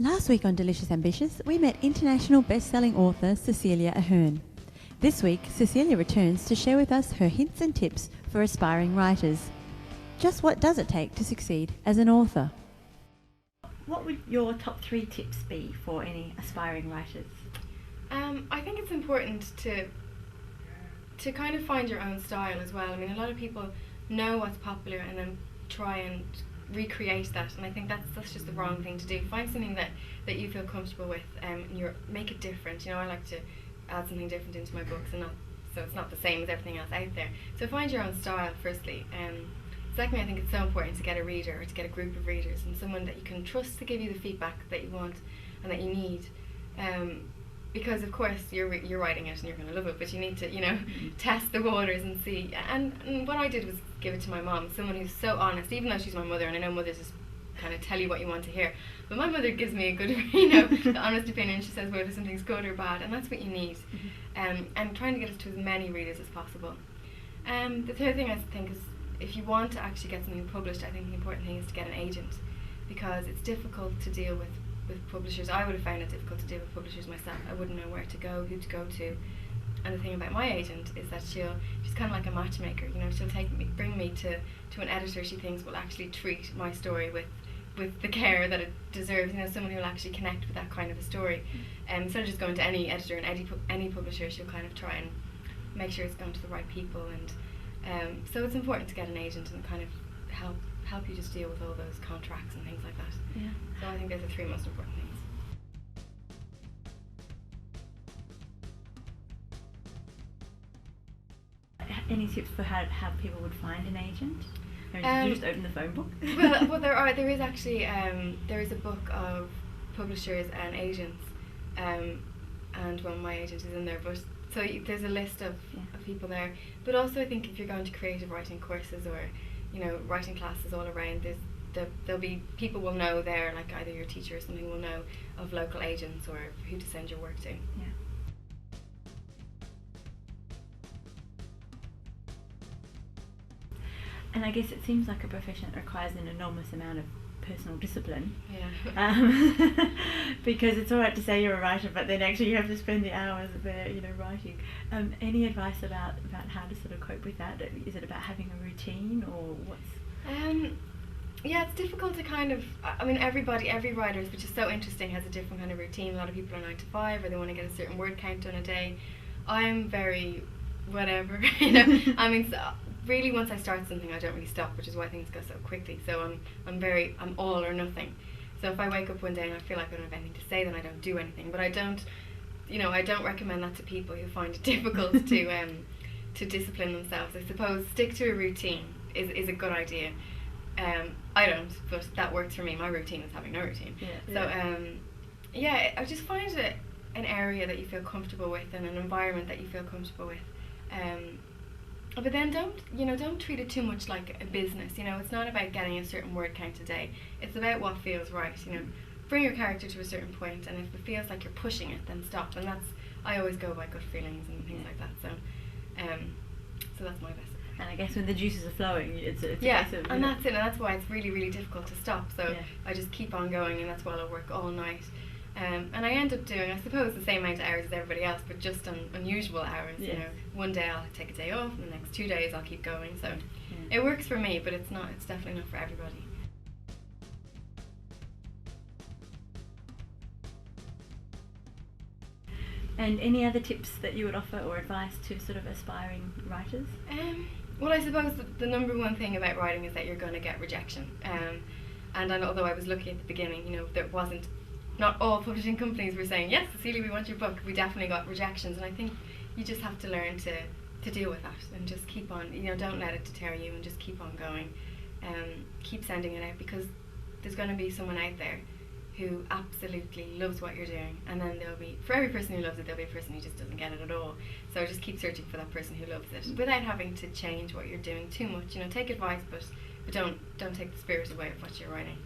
Last week on Delicious Ambitious, we met international best-selling author Cecelia Ahern. This week, Cecelia returns to share with us her hints and tips for aspiring writers. Just what does it take to succeed as an author? What would your top 3 tips be for any aspiring writers? I think it's important to kind of find your own style as well. I mean, a lot of people know what's popular and then try and recreate that, and I think that's just the wrong thing to do. Find something that you feel comfortable with, and make it different. I like to add something different into my books, and so it's not the same as everything else out there. So find your own style firstly. Secondly, I think it's so important to get a reader, or to get a group of readers, and someone that you can trust to give you the feedback that you want and that you need. Because of course you're writing it and you're going to love it, but you need to test the waters and see. And what I did was give it to my mom, someone who's so honest, even though she's my mother, and I know mothers just kind of tell you what you want to hear. But my mother gives me a good, the honest opinion. She says whether something's good or bad, and that's what you need. And trying to get it to as many readers as possible. The third thing I think is, if you want to actually get something published, I think the important thing is to get an agent, because it's difficult to deal with publishers. I would have found it difficult to deal with publishers myself. I wouldn't know where to go, who to go to. And the thing about my agent is that she's kind of like a matchmaker. She'll bring me to an editor she thinks will actually treat my story with the care that it deserves. Someone who will actually connect with that kind of a story. Instead of just going to any editor and any publisher, she'll kind of try and make sure it's going to the right people. And so it's important to get an agent and kind of help you just deal with all those contracts and things like that. Yeah. So I think they're the 3 most important things. Any tips for how people would find an agent? Or you just open the phone book? well, there is actually there is a book of publishers and agents, and my agent is in there. But so there's a list of people there. But also, I think if you're going to creative writing courses or writing classes all around, there'll be people will know there, like either your teacher or something will know of local agents or who to send your work to. Yeah. And I guess it seems like a profession that requires an enormous amount of personal discipline. Yeah. Because it's all right to say you're a writer, but then actually you have to spend the hours there, writing. Any advice about how to sort of cope with that? Is it about having a routine, or what's? Yeah, it's difficult to kind of. I mean, every writer, which is so interesting, has a different kind of routine. A lot of people are 9 to 5, or they want to get a certain word count done a day. I'm very whatever. I mean. Really, once I start something, I don't really stop, which is why things go so quickly. So I'm all or nothing. So if I wake up one day and I feel like I don't have anything to say, then I don't do anything. But I don't recommend that to people who find it difficult to discipline themselves. I suppose stick to a routine is a good idea. I don't, but that works for me. My routine is having no routine. Yeah. I just find it an area that you feel comfortable with and an environment that you feel comfortable with. But then don't treat it too much like a business. It's not about getting a certain word count a day. It's about what feels right. Bring your character to a certain point, and if it feels like you're pushing it, then stop. And I always go by gut feelings and things like that. So that's my best. And I guess when the juices are flowing, it's a case of, and that's it. And that's why it's really, really difficult to stop. So I just keep on going, and that's why I'll work all night. And I end up doing, I suppose, the same amount of hours as everybody else, but just on unusual hours. One day I'll take a day off, and the next 2 days I'll keep going. So it works for me, but it's definitely not for everybody. And any other tips that you would offer or advice to sort of aspiring writers? Well, I suppose the number one thing about writing is that you're going to get rejection. And although I was lucky at the beginning, there wasn't. Not all publishing companies were saying, yes, Cecelia, we want your book. We definitely got rejections, and I think you just have to learn to deal with that and just keep on, don't let it deter you, and just keep on going. Keep sending it out, because there's going to be someone out there who absolutely loves what you're doing, and then for every person who loves it, there'll be a person who just doesn't get it at all. So just keep searching for that person who loves it, without having to change what you're doing too much. Take advice, but don't take the spirit away of what you're writing.